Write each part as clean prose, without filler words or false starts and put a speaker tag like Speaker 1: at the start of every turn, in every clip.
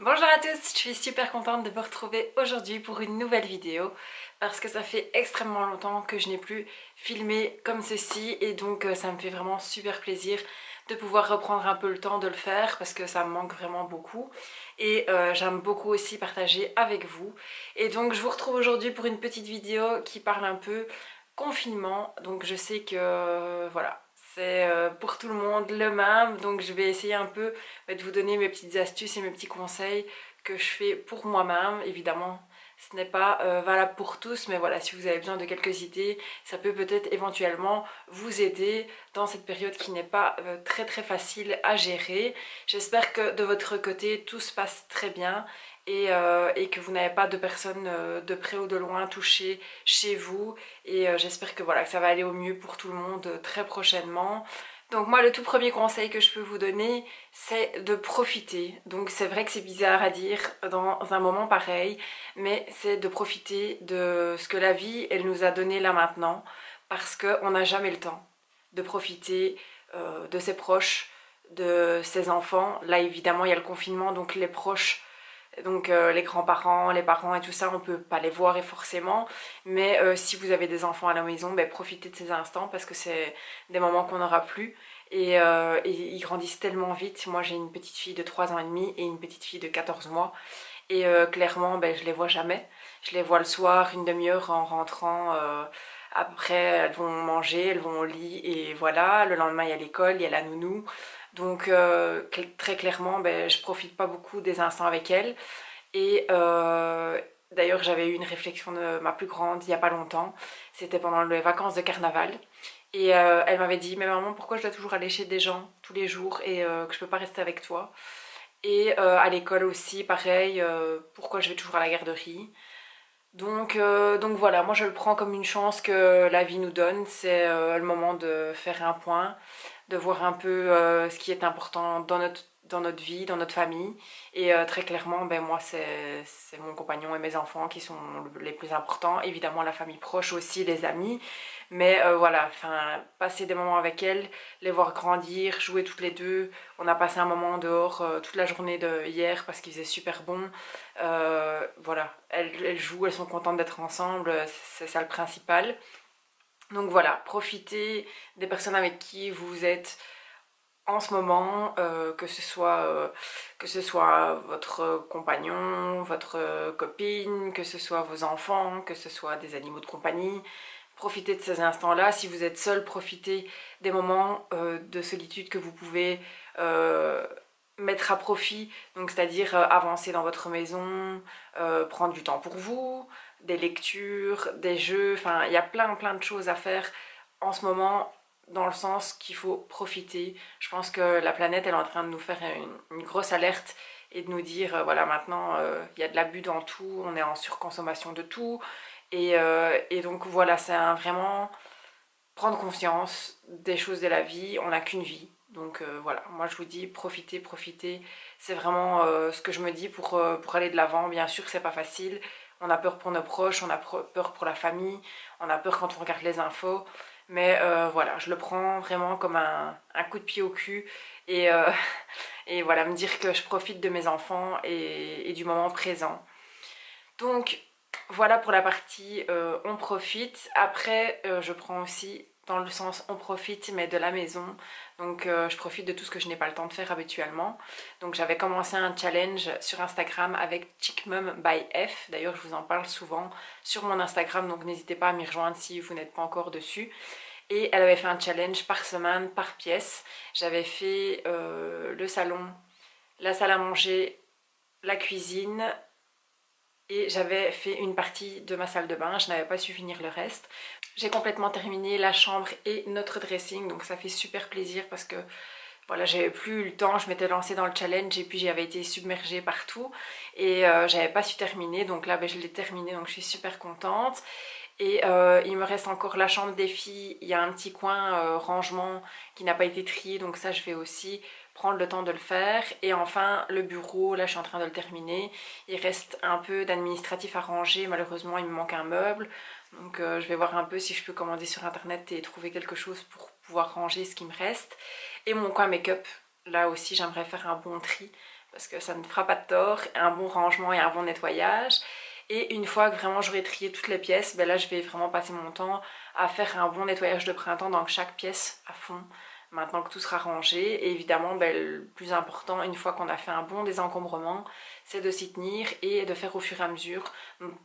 Speaker 1: Bonjour à tous, je suis super contente de vous retrouver aujourd'hui pour une nouvelle vidéo parce que ça fait extrêmement longtemps que je n'ai plus filmé comme ceci et donc ça me fait vraiment super plaisir de pouvoir reprendre un peu le temps de le faire parce que ça me manque vraiment beaucoup et j'aime beaucoup aussi partager avec vous. Et donc je vous retrouve aujourd'hui pour une petite vidéo qui parle un peu confinement. Donc je sais que voilà, c'est pour tout le monde le même, donc je vais essayer un peu de vous donner mes petites astuces et mes petits conseils que je fais pour moi-même. Évidemment, ce n'est pas valable pour tous, mais voilà, si vous avez besoin de quelques idées, ça peut peut-être éventuellement vous aider dans cette période qui n'est pas très facile à gérer. J'espère que de votre côté, tout se passe très bien et que vous n'avez pas de personnes de près ou de loin touchées chez vous. Et j'espère que voilà, que ça va aller au mieux pour tout le monde très prochainement. Donc moi, le tout premier conseil que je peux vous donner, c'est de profiter. Donc c'est vrai que c'est bizarre à dire dans un moment pareil, mais c'est de profiter de ce que la vie, elle nous a donné là maintenant, parce qu'on n'a jamais le temps de profiter de ses proches, de ses enfants. Là, évidemment, il y a le confinement, donc les proches, donc les grands-parents, les parents et tout ça, on peut pas les voir et forcément. Mais si vous avez des enfants à la maison, ben, profitez de ces instants parce que c'est des moments qu'on n'aura plus. Et ils grandissent tellement vite. Moi j'ai une petite fille de 3 ans et demi et une petite fille de 14 mois. Et clairement, ben, je les vois jamais. Je les vois le soir, une demi-heure en rentrant. Après, elles vont manger, elles vont au lit et voilà. Le lendemain, il y a l'école, il y a la nounou. Donc très clairement, ben, je profite pas beaucoup des instants avec elles. Et d'ailleurs, j'avais eu une réflexion de ma plus grande il y a pas longtemps. C'était pendant les vacances de carnaval. Et elle m'avait dit, mais maman, pourquoi je dois toujours aller chez des gens tous les jours et que je peux pas rester avec toi? Et à l'école aussi, pareil, pourquoi je vais toujours à la garderie? Donc voilà, moi je le prends comme une chance que la vie nous donne. C'est le moment de faire un point, de voir un peu ce qui est important dans notre vie, dans notre famille. Et très clairement, ben, moi c'est mon compagnon et mes enfants qui sont les plus importants. Évidemment la famille proche aussi, les amis. Mais voilà, enfin, passer des moments avec elles, les voir grandir, jouer toutes les deux. On a passé un moment dehors toute la journée de hier parce qu'il faisait super bon. Voilà, elles jouent, elles sont contentes d'être ensemble, c'est ça le principal. Donc voilà, profitez des personnes avec qui vous êtes en ce moment, que ce soit votre compagnon, votre copine, que ce soit vos enfants, que ce soit des animaux de compagnie. Profitez de ces instants-là. Si vous êtes seul, profitez des moments de solitude que vous pouvez euh, mettre à profit. Donc, c'est-à-dire avancer dans votre maison, prendre du temps pour vous, des lectures, des jeux. Enfin, il y a plein de choses à faire en ce moment dans le sens qu'il faut profiter. Je pense que la planète elle est en train de nous faire une grosse alerte et de nous dire voilà maintenant il y a de l'abus dans tout, on est en surconsommation de tout et donc voilà c'est vraiment prendre conscience des choses de la vie, on n'a qu'une vie. Donc voilà, moi je vous dis profitez, c'est vraiment ce que je me dis pour aller de l'avant. Bien sûr que c'est pas facile, on a peur pour nos proches, on a peur pour la famille, on a peur quand on regarde les infos, mais voilà, je le prends vraiment comme un coup de pied au cul et, et voilà, me dire que je profite de mes enfants et du moment présent. Donc voilà pour la partie on profite. Après, je prends aussi dans le sens on profite mais de la maison. Donc je profite de tout ce que je n'ai pas le temps de faire habituellement. Donc j'avais commencé un challenge sur Instagram avec Chick Mum by F. D'ailleurs je vous en parle souvent sur mon Instagram, donc n'hésitez pas à m'y rejoindre si vous n'êtes pas encore dessus. Et elle avait fait un challenge par semaine, par pièce. J'avais fait le salon, la salle à manger, la cuisine, et j'avais fait une partie de ma salle de bain, je n'avais pas su finir le reste. J'ai complètement terminé la chambre et notre dressing, donc ça fait super plaisir parce que voilà, j'avais plus eu le temps, je m'étais lancée dans le challenge et puis j'avais été submergée partout et j'avais pas su terminer, donc là ben, je l'ai terminé, donc je suis super contente. Et il me reste encore la chambre des filles, il y a un petit coin rangement qui n'a pas été trié, donc ça je vais aussi prendre le temps de le faire. Et enfin le bureau, là je suis en train de le terminer, il reste un peu d'administratif à ranger, malheureusement il me manque un meuble, donc je vais voir un peu si je peux commander sur internet et trouver quelque chose pour pouvoir ranger ce qui me reste. Et mon coin make-up, là aussi j'aimerais faire un bon tri parce que ça ne fera pas de tort, un bon rangement et un bon nettoyage. Et une fois que vraiment j'aurai trié toutes les pièces, ben là je vais vraiment passer mon temps à faire un bon nettoyage de printemps dans chaque pièce à fond, maintenant que tout sera rangé. Et évidemment, ben, le plus important, une fois qu'on a fait un bon désencombrement, c'est de s'y tenir et de faire au fur et à mesure.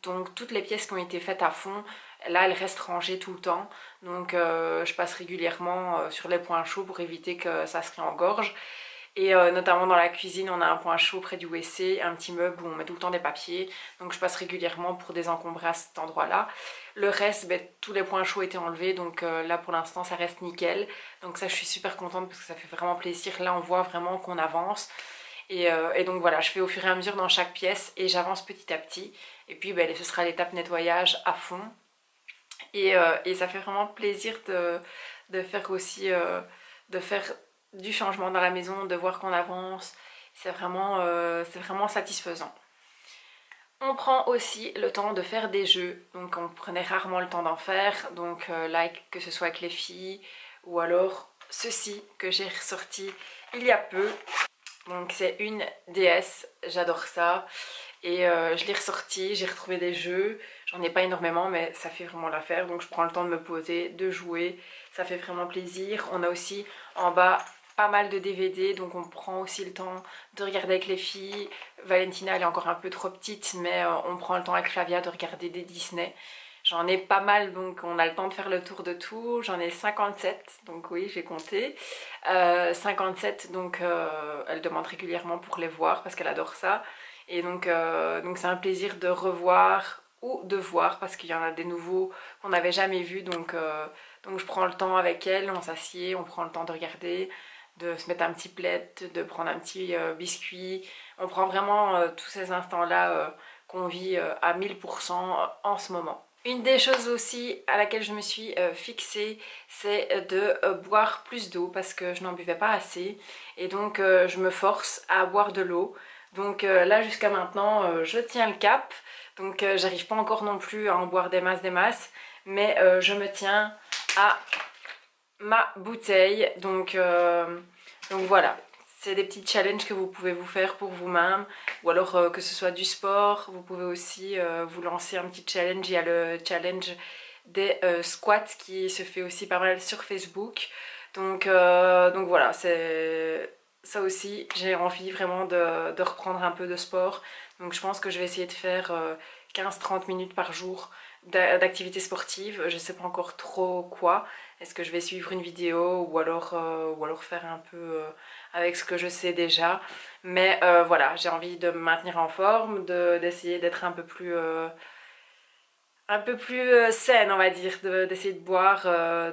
Speaker 1: Donc toutes les pièces qui ont été faites à fond, là elles restent rangées tout le temps. Donc je passe régulièrement sur les points chauds pour éviter que ça se réengorge. Et notamment dans la cuisine, on a un point chaud près du WC, un petit meuble où on met tout le temps des papiers. Donc je passe régulièrement pour désencombrer à cet endroit-là. Le reste, ben, tous les points chauds étaient enlevés, donc là pour l'instant ça reste nickel. Donc ça je suis super contente parce que ça fait vraiment plaisir. Là on voit vraiment qu'on avance. Et donc voilà, je fais au fur et à mesure dans chaque pièce et j'avance petit à petit. Et puis ben, ce sera l'étape nettoyage à fond. Et ça fait vraiment plaisir de faire aussi, de faire du changement dans la maison, de voir qu'on avance. C'est vraiment satisfaisant. On prend aussi le temps de faire des jeux, donc on prenait rarement le temps d'en faire, donc là que ce soit avec les filles ou alors ceci que j'ai ressorti il y a peu. Donc c'est une DS, j'adore ça. Et je l'ai ressorti, j'ai retrouvé des jeux. J'en ai pas énormément mais ça fait vraiment l'affaire. Donc je prends le temps de me poser, de jouer. Ça fait vraiment plaisir. On a aussi en bas pas mal de DVD. Donc on prend aussi le temps de regarder avec les filles. Valentina elle est encore un peu trop petite mais on prend le temps avec Flavia de regarder des Disney. J'en ai pas mal, donc on a le temps de faire le tour de tout. J'en ai 57, donc oui, j'ai compté. 57, donc elle demande régulièrement pour les voir parce qu'elle adore ça. Et donc c'est un plaisir de revoir ou de voir parce qu'il y en a des nouveaux qu'on n'avait jamais vus. Donc je prends le temps avec elle, on s'assied, on prend le temps de regarder, de se mettre un petit plaid, de prendre un petit biscuit. On prend vraiment tous ces instants-là qu'on vit à 1000% en ce moment. Une des choses aussi à laquelle je me suis fixée, c'est de boire plus d'eau parce que je n'en buvais pas assez. Et donc je me force à boire de l'eau. Donc là jusqu'à maintenant je tiens le cap. Donc j'arrive pas encore non plus à en boire des masses. Mais je me tiens à ma bouteille. Donc voilà. C'est des petits challenges que vous pouvez vous faire pour vous-même. Ou alors que ce soit du sport. Vous pouvez aussi vous lancer un petit challenge. Il y a le challenge des squats qui se fait aussi pas mal sur Facebook. Donc voilà, c'est ça aussi. J'ai envie vraiment de reprendre un peu de sport. Donc je pense que je vais essayer de faire 15-30 minutes par jour d'activité sportive. Je sais pas encore trop quoi. Est-ce que je vais suivre une vidéo ou alors faire un peu avec ce que je sais déjà. Mais voilà, j'ai envie de me maintenir en forme, d'essayer d'être un peu plus saine, on va dire, d'essayer de boire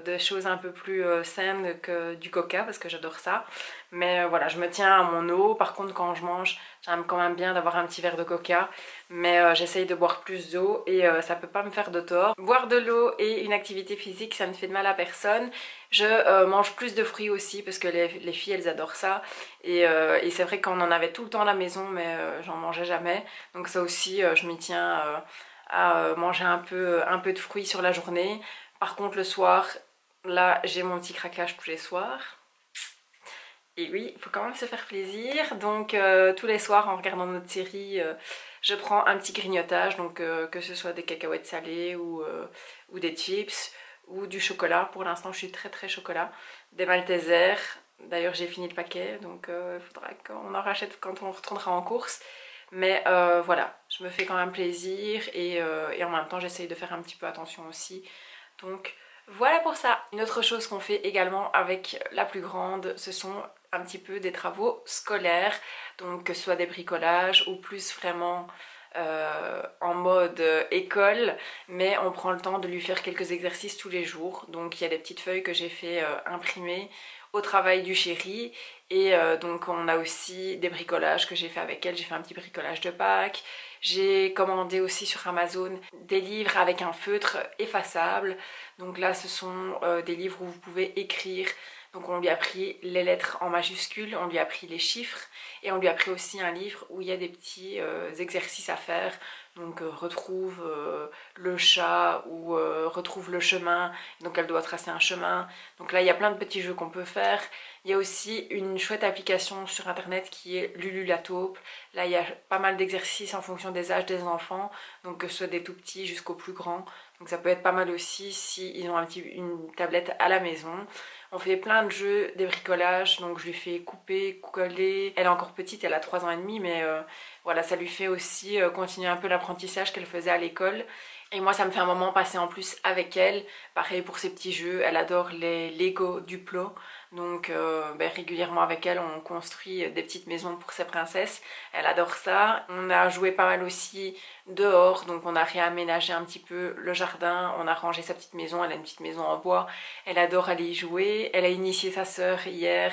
Speaker 1: des choses un peu plus saines que du coca parce que j'adore ça. Mais voilà, je me tiens à mon eau. Par contre, quand je mange, j'aime quand même bien d'avoir un petit verre de coca. Mais j'essaye de boire plus d'eau et ça peut pas me faire de tort. Boire de l'eau et une activité physique, ça ne fait de mal à personne. Je mange plus de fruits aussi parce que les filles, elles adorent ça. Et c'est vrai qu'on en avait tout le temps à la maison, mais j'en mangeais jamais. Donc ça aussi, je m'y tiens à manger un peu de fruits sur la journée. Par contre le soir, là j'ai mon petit craquage tous les soirs. Et oui, il faut quand même se faire plaisir. Donc tous les soirs en regardant notre série, je prends un petit grignotage. Donc que ce soit des cacahuètes salées ou des chips ou du chocolat. Pour l'instant je suis très chocolat. Des Maltesers. D'ailleurs j'ai fini le paquet, donc il faudra qu'on en rachète quand on retournera en course. Mais voilà, je me fais quand même plaisir et en même temps j'essaye de faire un petit peu attention aussi. Donc voilà pour ça. Une autre chose qu'on fait également avec la plus grande, ce sont un petit peu des travaux scolaires. Donc que ce soit des bricolages ou plus vraiment en mode école. Mais on prend le temps de lui faire quelques exercices tous les jours. Donc il y a des petites feuilles que j'ai fait imprimer au travail du chéri. Et donc on a aussi des bricolages que j'ai fait avec elle. J'ai fait un petit bricolage de Pâques. J'ai commandé aussi sur Amazon des livres avec un feutre effaçable. Donc là ce sont des livres où vous pouvez écrire. Donc on lui a pris les lettres en majuscules, on lui a pris les chiffres et on lui a pris aussi un livre où il y a des petits exercices à faire donc retrouve le chat ou retrouve le chemin, donc elle doit tracer un chemin. Donc là il y a plein de petits jeux qu'on peut faire. Il y a aussi une chouette application sur internet qui est Lulu la taupe. Là il y a pas mal d'exercices en fonction des âges des enfants, donc que ce soit des tout petits jusqu'aux plus grands. Donc ça peut être pas mal aussi si ils ont une tablette à la maison. On fait plein de jeux, des bricolages, donc je lui fais couper, coller. Elle est encore petite, elle a 3 ans et demi, mais voilà, ça lui fait aussi continuer un peu l'apprentissage qu'elle faisait à l'école. Et moi, ça me fait un moment passé en plus avec elle. Pareil pour ses petits jeux, elle adore les Lego Duplo. Donc régulièrement avec elle, on construit des petites maisons pour ses princesses. Elle adore ça. On a joué pas mal aussi dehors, donc on a réaménagé un petit peu le jardin. On a rangé sa petite maison, elle a une petite maison en bois. Elle adore aller y jouer. Elle a initié sa sœur hier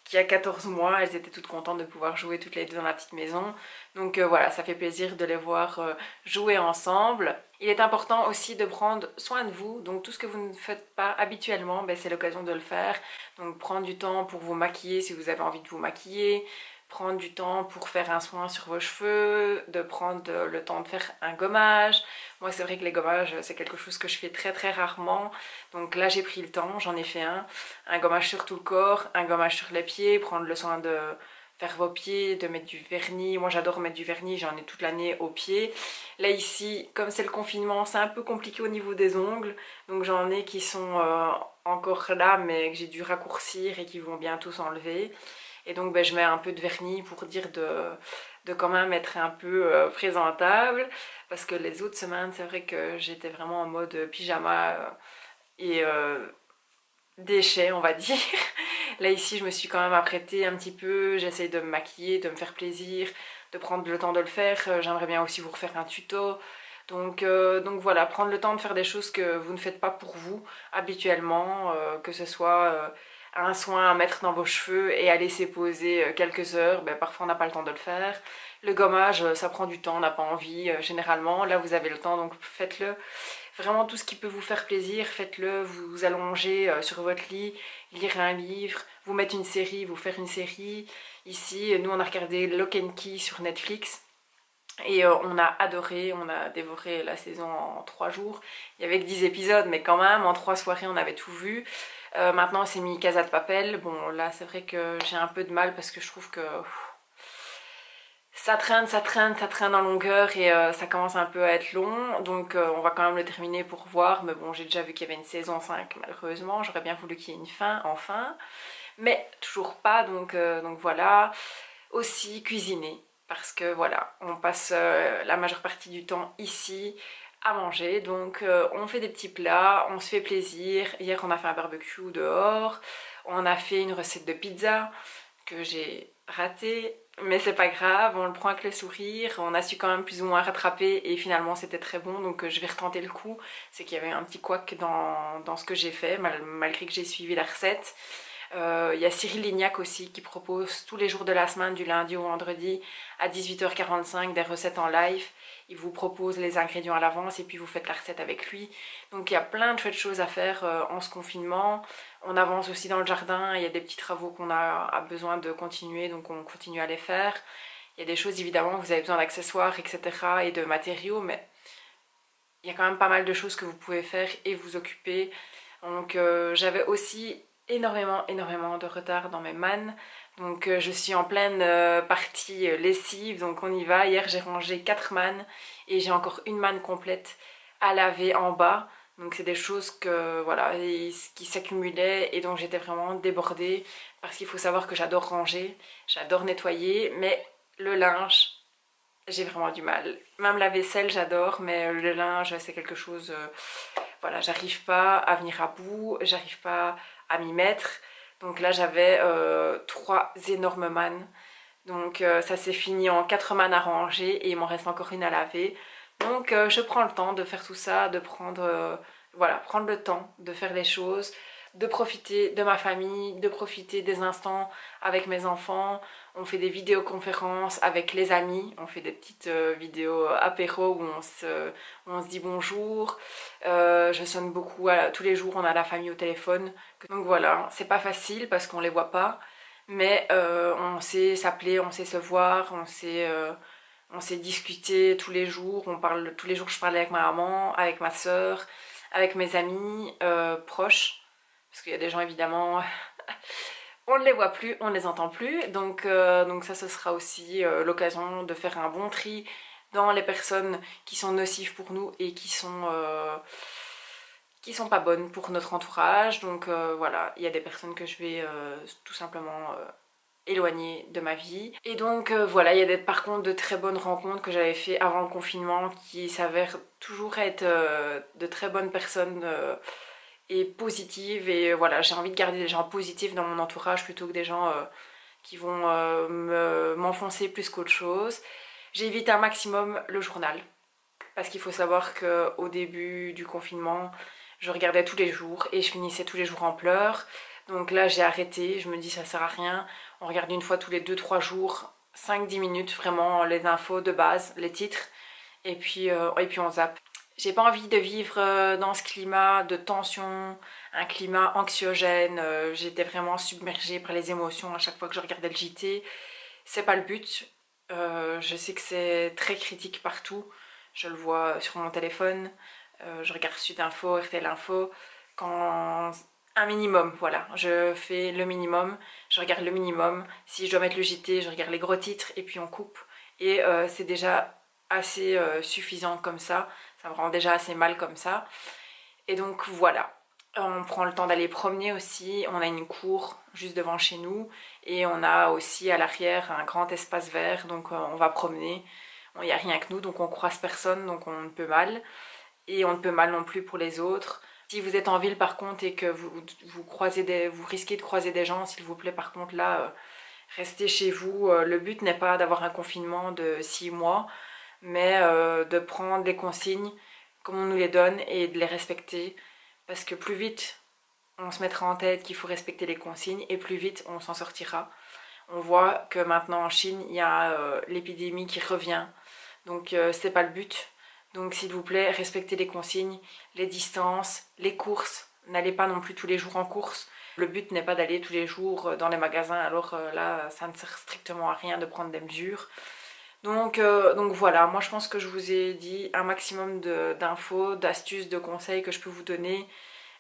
Speaker 1: qui a 14 mois, elles étaient toutes contentes de pouvoir jouer toutes les deux dans la petite maison. Donc voilà, ça fait plaisir de les voir jouer ensemble. Il est important aussi de prendre soin de vous, donc tout ce que vous ne faites pas habituellement, c'est l'occasion de le faire. Donc prendre du temps pour vous maquiller si vous avez envie de vous maquiller, prendre du temps pour faire un soin sur vos cheveux, de prendre le temps de faire un gommage. Moi c'est vrai que les gommages c'est quelque chose que je fais très très rarement, donc là j'ai pris le temps, j'en ai fait un gommage sur tout le corps, un gommage sur les pieds, prendre le soin de faire vos pieds, de mettre du vernis. Moi j'adore mettre du vernis, j'en ai toute l'année aux pieds. Là ici, comme c'est le confinement, c'est un peu compliqué au niveau des ongles, donc j'en ai qui sont encore là mais que j'ai dû raccourcir et qui vont bientôt s'enlever. Et donc je mets un peu de vernis pour dire de quand même être un peu présentable, parce que les autres semaines c'est vrai que j'étais vraiment en mode pyjama et déchet on va dire. Là ici je me suis quand même apprêtée un petit peu, j'essaye de me maquiller, de me faire plaisir, de prendre le temps de le faire. J'aimerais bien aussi vous refaire un tuto. Donc voilà, prendre le temps de faire des choses que vous ne faites pas pour vous habituellement, que ce soit un soin à mettre dans vos cheveux et à laisser poser quelques heures, parfois on n'a pas le temps de le faire. Le gommage, ça prend du temps, on n'a pas envie généralement. Là vous avez le temps, donc faites-le. Vraiment tout ce qui peut vous faire plaisir, faites-le. Vous allonger sur votre lit, lire un livre, vous mettre une série, vous faire une série. Ici, nous on a regardé Lock and Key sur Netflix. Et on a adoré, on a dévoré la saison en 3 jours. Il y avait que 10 épisodes, mais quand même, en 3 soirées, on avait tout vu. Maintenant, on s'est mis Casa de Papel. Bon, là, c'est vrai que j'ai un peu de mal parce que je trouve que ça traîne, ça traîne, ça traîne en longueur et ça commence un peu à être long. Donc, on va quand même le terminer pour voir. Mais bon, j'ai déjà vu qu'il y avait une saison 5, malheureusement. J'aurais bien voulu qu'il y ait une fin, enfin. Mais toujours pas, donc voilà. Aussi, cuisiner. Parce que voilà, on passe la majeure partie du temps ici à manger. Donc on fait des petits plats, on se fait plaisir. Hier on a fait un barbecue dehors. On a fait une recette de pizza que j'ai ratée. Mais c'est pas grave, on le prend avec le sourire. On a su quand même plus ou moins rattraper et finalement c'était très bon. Donc je vais retenter le coup. C'est qu'il y avait un petit couac dans ce que j'ai fait malgré que j'ai suivi la recette. Il y a Cyril Lignac aussi qui propose tous les jours de la semaine, du lundi au vendredi à 18h45 des recettes en live. Il vous propose les ingrédients à l'avance et puis vous faites la recette avec lui. Donc il y a plein de chouettes choses à faire en ce confinement. On avance aussi dans le jardin, il y a des petits travaux qu'on a besoin de continuer, donc on continue à les faire. Il y a des choses évidemment, vous avez besoin d'accessoires, etc. et de matériaux, mais il y a quand même pas mal de choses que vous pouvez faire et vous occuper. Donc j'avais aussi énormément de retard dans mes mannes. Donc je suis en pleine partie lessive, donc on y va. Hier j'ai rangé 4 mannes et j'ai encore une manne complète à laver en bas. Donc c'est des choses que voilà qui s'accumulaient et donc j'étais vraiment débordée parce qu'il faut savoir que j'adore ranger, j'adore nettoyer, mais le linge, j'ai vraiment du mal. Même la vaisselle j'adore, mais le linge c'est quelque chose, voilà, j'arrive pas à venir à bout, j'arrive pas à m'y mettre. Donc là j'avais 3 énormes mannes. Donc ça s'est fini en 4 mannes à ranger et il m'en reste encore une à laver. Donc je prends le temps de faire tout ça, de prendre, voilà, prendre le temps de faire les choses, de profiter de ma famille, de profiter des instants avec mes enfants. On fait des vidéoconférences avec les amis, on fait des petites vidéos apéro où on se dit bonjour. Je sonne beaucoup, tous les jours on a la famille au téléphone. Donc voilà, c'est pas facile parce qu'on les voit pas, mais on sait s'appeler, on sait se voir, on sait On s'est discuté tous les jours, tous les jours je parlais avec ma maman, avec ma soeur, avec mes amis proches. Parce qu'il y a des gens évidemment, on ne les voit plus, on ne les entend plus. Donc ça ce sera aussi l'occasion de faire un bon tri dans les personnes qui sont nocives pour nous et qui sont pas bonnes pour notre entourage. Donc voilà, il y a des personnes que je vais tout simplement éloigner de ma vie. Et donc voilà, il y a par contre de très bonnes rencontres que j'avais fait avant le confinement qui s'avèrent toujours être de très bonnes personnes et positives. Et voilà, j'ai envie de garder des gens positifs dans mon entourage plutôt que des gens qui vont m'enfoncer plus qu'autre chose. J'évite un maximum le journal. Parce qu'il faut savoir qu'au début du confinement, je regardais tous les jours et je finissais tous les jours en pleurs. Donc là, j'ai arrêté, je me dis ça sert à rien. On regarde une fois tous les 2-3 jours, 5-10 minutes, vraiment les infos de base, les titres, et puis on zappe. J'ai pas envie de vivre dans ce climat de tension, un climat anxiogène. J'étais vraiment submergée par les émotions à chaque fois que je regardais le JT. C'est pas le but. Je sais que c'est très critique partout. Je le vois sur mon téléphone. Je regarde Sud Info, RTL Info. Quand un minimum, voilà. Je fais le minimum. Je regarde le minimum. Si je dois mettre le JT, je regarde les gros titres et puis on coupe. Et c'est déjà assez suffisant comme ça. Ça me rend déjà assez mal comme ça. Et donc voilà. On prend le temps d'aller promener aussi, on a une cour juste devant chez nous et on a aussi à l'arrière un grand espace vert, donc on va promener. Il n'y a rien que nous, donc on croise personne, donc on ne peut mal. Et on ne peut mal non plus pour les autres. Si vous êtes en ville par contre et que vous risquez de croiser des gens, s'il vous plaît, par contre là, restez chez vous. Le but n'est pas d'avoir un confinement de 6 mois, mais de prendre les consignes comme on nous les donne et de les respecter. Parce que plus vite on se mettra en tête qu'il faut respecter les consignes et plus vite on s'en sortira. On voit que maintenant en Chine, il y a l'épidémie qui revient. Donc c'est pas le but. Donc s'il vous plaît, respectez les consignes, les distances, les courses. N'allez pas non plus tous les jours en course. Le but n'est pas d'aller tous les jours dans les magasins, alors là, ça ne sert strictement à rien de prendre des mesures. Donc voilà, moi je pense que je vous ai dit un maximum d'infos, d'astuces, de conseils que je peux vous donner.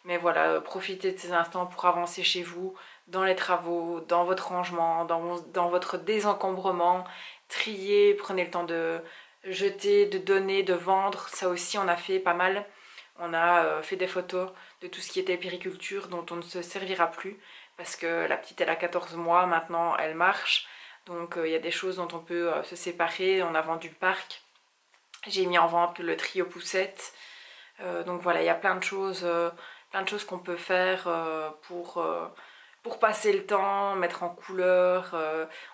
Speaker 1: Mais voilà, profitez de ces instants pour avancer chez vous, dans les travaux, dans votre rangement, dans votre désencombrement. Trier, prenez le temps de jeter, de donner, de vendre. Ça aussi, on a fait pas mal. On a fait des photos de tout ce qui était périculture dont on ne se servira plus. Parce que la petite, elle a 14 mois, maintenant elle marche. Donc il y a des choses dont on peut se séparer. On a vendu le parc. J'ai mis en vente le trio poussette. Donc voilà, il y a plein de choses qu'on peut faire pour passer le temps, mettre en couleur.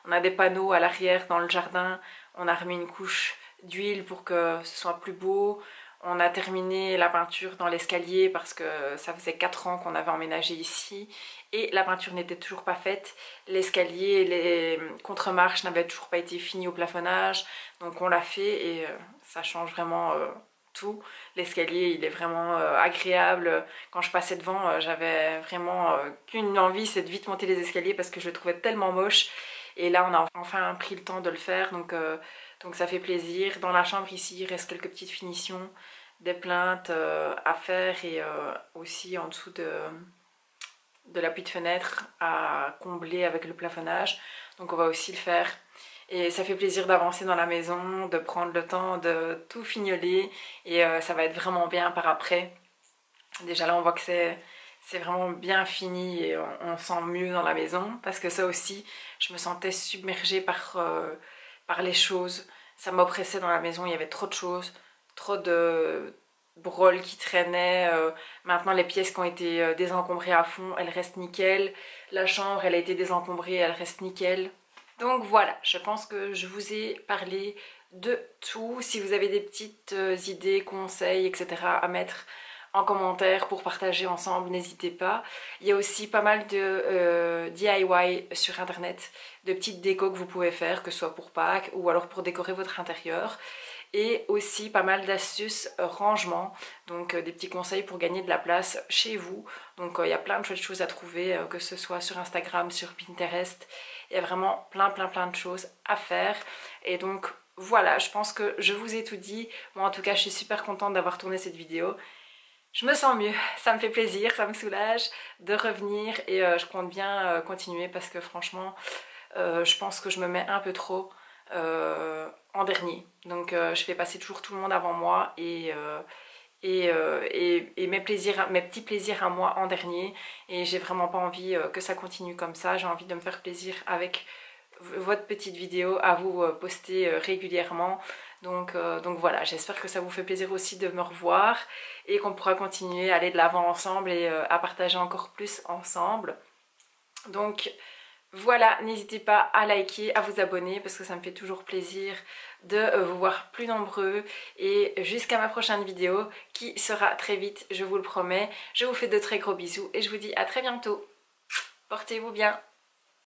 Speaker 1: On a des panneaux à l'arrière dans le jardin. On a remis une couche d'huile pour que ce soit plus beau. On a terminé la peinture dans l'escalier parce que ça faisait 4 ans qu'on avait emménagé ici et la peinture n'était toujours pas faite. L'escalier, les contre-marches n'avaient toujours pas été finis au plafonnage. Donc on l'a fait et ça change vraiment tout. L'escalier, il est vraiment agréable. Quand je passais devant, j'avais vraiment qu'une envie, c'est de vite monter les escaliers parce que je le trouvais tellement moche. Et là, on a enfin pris le temps de le faire, donc ça fait plaisir. Dans la chambre ici, il reste quelques petites finitions, des plaintes à faire et aussi en dessous de l'appui de fenêtre à combler avec le plafonnage. Donc on va aussi le faire. Et ça fait plaisir d'avancer dans la maison, de prendre le temps de tout fignoler et ça va être vraiment bien par après. Déjà là on voit que c'est vraiment bien fini et on sent mieux dans la maison parce que ça aussi je me sentais submergée par les choses. Ça m'oppressait dans la maison, il y avait trop de choses, trop de brol qui traînaient. Maintenant les pièces qui ont été désencombrées à fond, elles restent nickel. La chambre elle a été désencombrée, elle reste nickel. Donc voilà, je pense que je vous ai parlé de tout. Si vous avez des petites idées, conseils, etc. à mettre en commentaire pour partager ensemble, n'hésitez pas. Il y a aussi pas mal de DIY sur internet, de petites décos que vous pouvez faire, que ce soit pour Pâques ou alors pour décorer votre intérieur. Et aussi pas mal d'astuces rangement, donc des petits conseils pour gagner de la place chez vous. Donc il y a plein de chouettes choses à trouver, que ce soit sur Instagram, sur Pinterest. Il y a vraiment plein de choses à faire. Et donc voilà, je pense que je vous ai tout dit. Moi en tout cas je suis super contente d'avoir tourné cette vidéo. Je me sens mieux, ça me fait plaisir, ça me soulage de revenir et je compte bien continuer parce que franchement je pense que je me mets un peu trop en dernier. Donc je fais passer toujours tout le monde avant moi et mes petits plaisirs à moi en dernier, et j'ai vraiment pas envie que ça continue comme ça. J'ai envie de me faire plaisir avec votre petite vidéo à vous poster régulièrement. Donc voilà, j'espère que ça vous fait plaisir aussi de me revoir et qu'on pourra continuer à aller de l'avant ensemble et à partager encore plus ensemble. Donc voilà, n'hésitez pas à liker, à vous abonner parce que ça me fait toujours plaisir de vous voir plus nombreux. Et jusqu'à ma prochaine vidéo qui sera très vite, je vous le promets. Je vous fais de très gros bisous et je vous dis à très bientôt. Portez-vous bien.